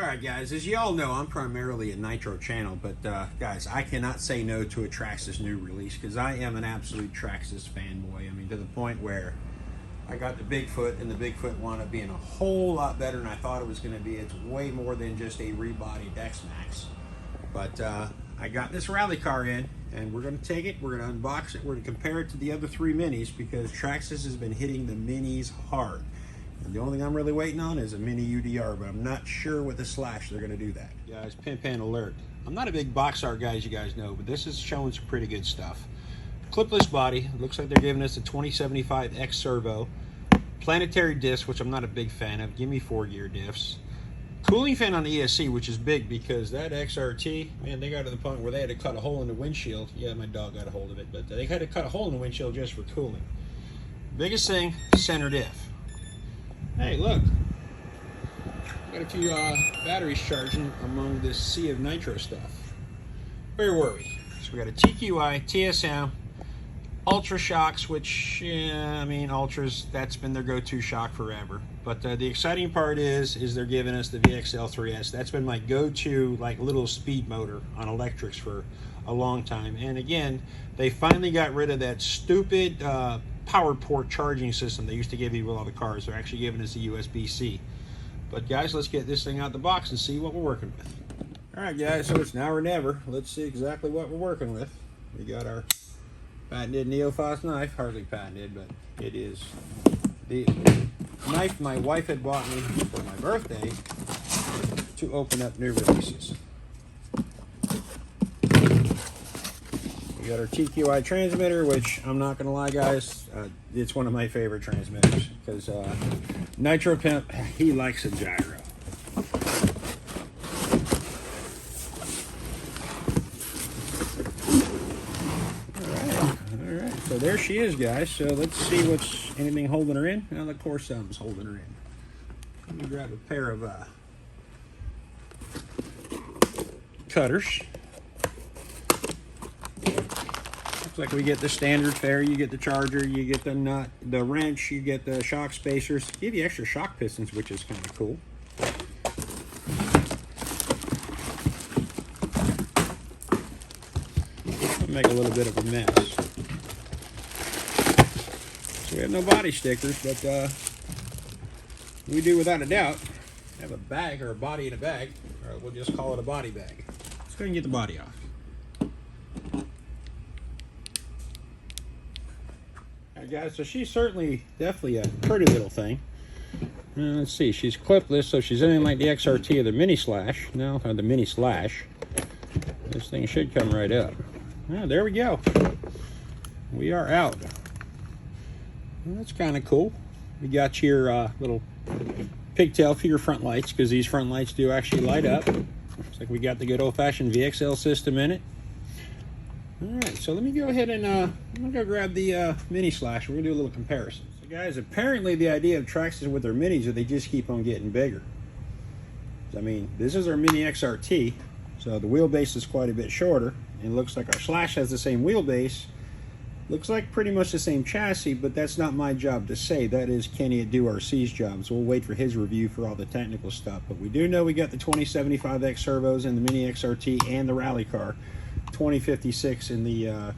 Alright guys, as you all know, I'm primarily a Nitro channel, but guys, I cannot say no to a Traxxas new release because I am an absolute Traxxas fanboy. I mean, to the point where I got the Bigfoot, and the Bigfoot wound up being a whole lot better than I thought it was going to be. It's way more than just a rebodied X-Max. But I got this rally car in, and we're going to take it, we're going to unbox it, we're going to compare it to the other three minis because Traxxas has been hitting the minis hard. And the only thing I'm really waiting on is a mini UDR, but I'm not sure with the Slash they're going to do that. Guys, Pimpan alert. I'm not a big box art guy, as you guys know, but this is showing some pretty good stuff. Clipless body. It looks like they're giving us a 2075X servo. Planetary disc, which I'm not a big fan of. Give me 4-gear diffs. Cooling fan on the ESC, which is big because that XRT, man, they got to the point where they had to cut a hole in the windshield. Yeah, my dog got a hold of it, but they had to cut a hole in the windshield just for cooling. Biggest thing, center diff. Hey, look, got a few batteries charging among this sea of nitro stuff. Where were we? So we got a TQI, TSM, Ultra shocks, which, yeah, I mean, Ultras, that's been their go-to shock forever. But the exciting part is they're giving us the VXL3S. That's been my go-to, like, little speed motor on electrics for a long time. And again, they finally got rid of that stupid power port charging system they used to give you with all the cars. They're actually giving us a USB-C. But guys, let's get this thing out the box and see what we're working with. Alright guys, so it's now or never. Let's see exactly what we're working with. We got our patented Neophos knife. Hardly patented, but it is the knife my wife had bought me for my birthday to open up new releases. We got our TQI transmitter, which I'm not going to lie, guys, it's one of my favorite transmitters because Nitro Pimp, he likes a gyro. All right, so there she is, guys. So let's see what's anything holding her in. Well, of course, something's holding her in. Let me grab a pair of cutters. Looks like we get the standard fare. You get the charger, you get the nut, the wrench, you get the shock spacers. Give you extra shock pistons, which is kind of cool. Make a little bit of a mess. So we have no body stickers, but we do without a doubt have a bag, or a body in a bag, or we'll just call it a body bag. Let's go and get the body off. Guys, so she's definitely a pretty little thing. Let's see, she's clipless, so she's anything like the XRT or the mini Slash. No, the mini Slash. This thing should come right up. Oh, there we go. We are out. Well, that's kind of cool. We got your little pigtail for your front lights, because these front lights do actually light up. Looks like we got the good old-fashioned VXL system in it. Alright, so let me go ahead and I'm going to go grab the mini Slash. We're going to do a little comparison. So guys, apparently the idea of Traxxas with their minis is they just keep on getting bigger. I mean, this is our mini XRT, so the wheelbase is quite a bit shorter. And it looks like our Slash has the same wheelbase. Looks like pretty much the same chassis, but that's not my job to say. That is Kenny at DoRC's job, so we'll wait for his review for all the technical stuff. But we do know we got the 2075X servos in the mini XRT and the rally car. 2056 in the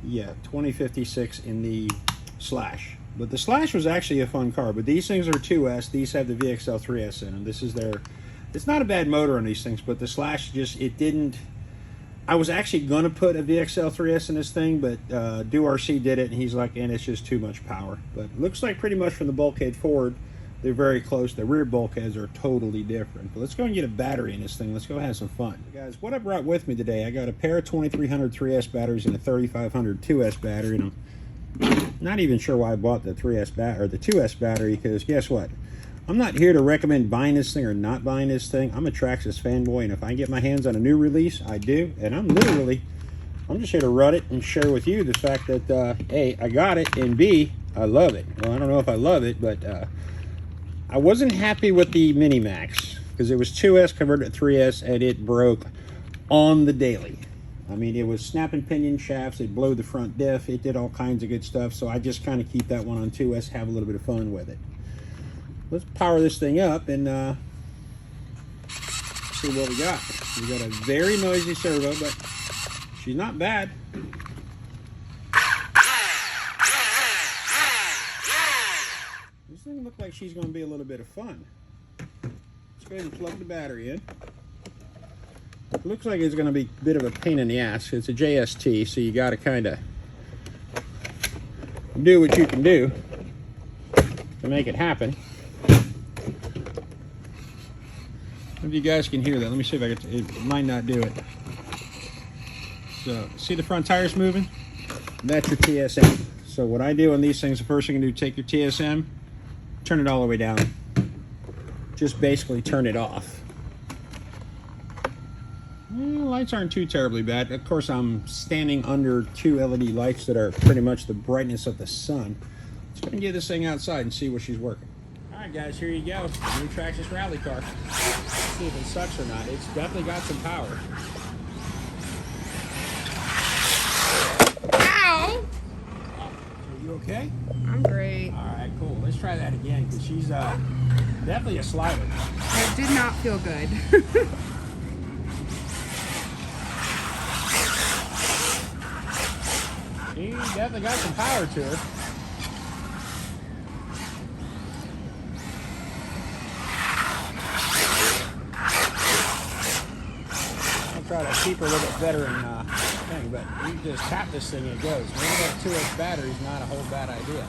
2056 in the Slash. But the Slash was actually a fun car, but these things are 2S. These have the VXL3S in them. This is their, it's not a bad motor on these things, but the Slash just, it didn't. I was actually gonna put a VXL3S in this thing, but DoRC did it, and he's like, and it's just too much power. But it looks like pretty much from the bulkhead forward, they're very close. The rear bulkheads are totally different. But let's go and get a battery in this thing. Let's go have some fun. Guys, what I brought with me today, I got a pair of 2300 3S batteries and a 3500 2S battery. And I'm not even sure why I bought the 3S or the 2S battery, because guess what? I'm not here to recommend buying this thing or not buying this thing. I'm a Traxxas fanboy, and if I get my hands on a new release, I do. And I'm just here to run it and share with you the fact that, A, I got it, and B, I love it. Well, I don't know if I love it, but I wasn't happy with the Mini Max because it was 2S converted to 3S, and it broke on the daily. I mean, it was snapping pinion shafts, it blew the front diff, it did all kinds of good stuff, so I just kind of keep that one on 2S, have a little bit of fun with it. Let's power this thing up and see what we got. We got a very noisy servo, but she's not bad. This thing looks like she's going to be a little bit of fun. Let's go ahead and plug the battery in. It looks like it's going to be a bit of a pain in the ass. It's a JST, so you got to kind of do what you can do to make it happen. If you guys can hear that, let me see if I can. It might not do it. So, see the front tires moving? That's your TSM. So what I do on these things, the first thing you do, take your TSM, turn it all the way down. Just basically turn it off. Lights aren't too terribly bad. Of course, I'm standing under 2 LED lights that are pretty much the brightness of the sun. Let's go and get this thing outside and see where she's working. All right, guys, here you go. New Traxxas rally car. Let's see if it sucks or not. It's definitely got some power. Ow! Are you okay? I'm great. All right, cool. Let's try that again because she's definitely a slider. It did not feel good. She definitely got some power to her. I'll try to keep her a little bit better in thing, but you just tap this thing and it goes. Maybe that 2X battery is not a whole bad idea.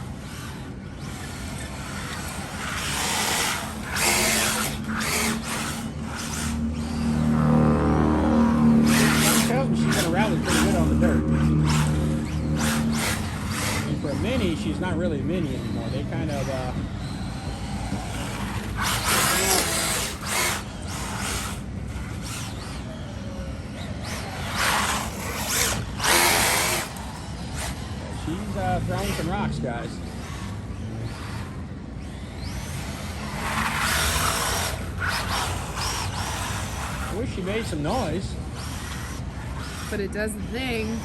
Tells me she's going to rally pretty good on the dirt. And for a Mini, she's not really a Mini anymore. They kind of she's throwing some rocks, guys. I wish she made some noise. But it does the thing.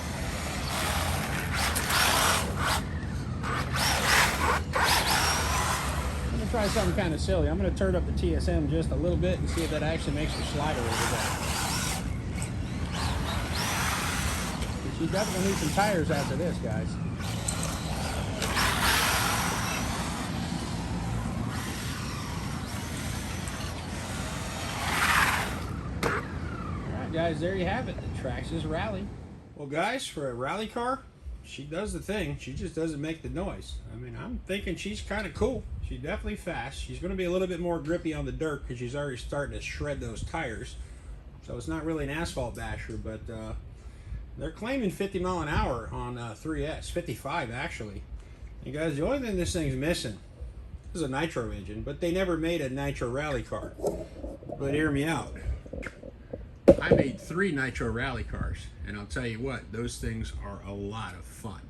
I'm going to try something kind of silly. I'm going to turn up the TSM just a little bit and see if that actually makes her slide a little bit. She's definitely going to need some tires after this, guys. Guys, there you have it, the Traxxas Rally. Well, guys, for a rally car, she does the thing. She just doesn't make the noise. I mean, I'm thinking she's kind of cool. She's definitely fast. She's going to be a little bit more grippy on the dirt because she's already starting to shred those tires. So it's not really an asphalt basher, but they're claiming 50 mile an hour on 3S, 55 actually. And guys, the only thing this thing's missing is a nitro engine, but they never made a nitro rally car. But hear me out. I made 3 nitro rally cars, and I'll tell you what, those things are a lot of fun.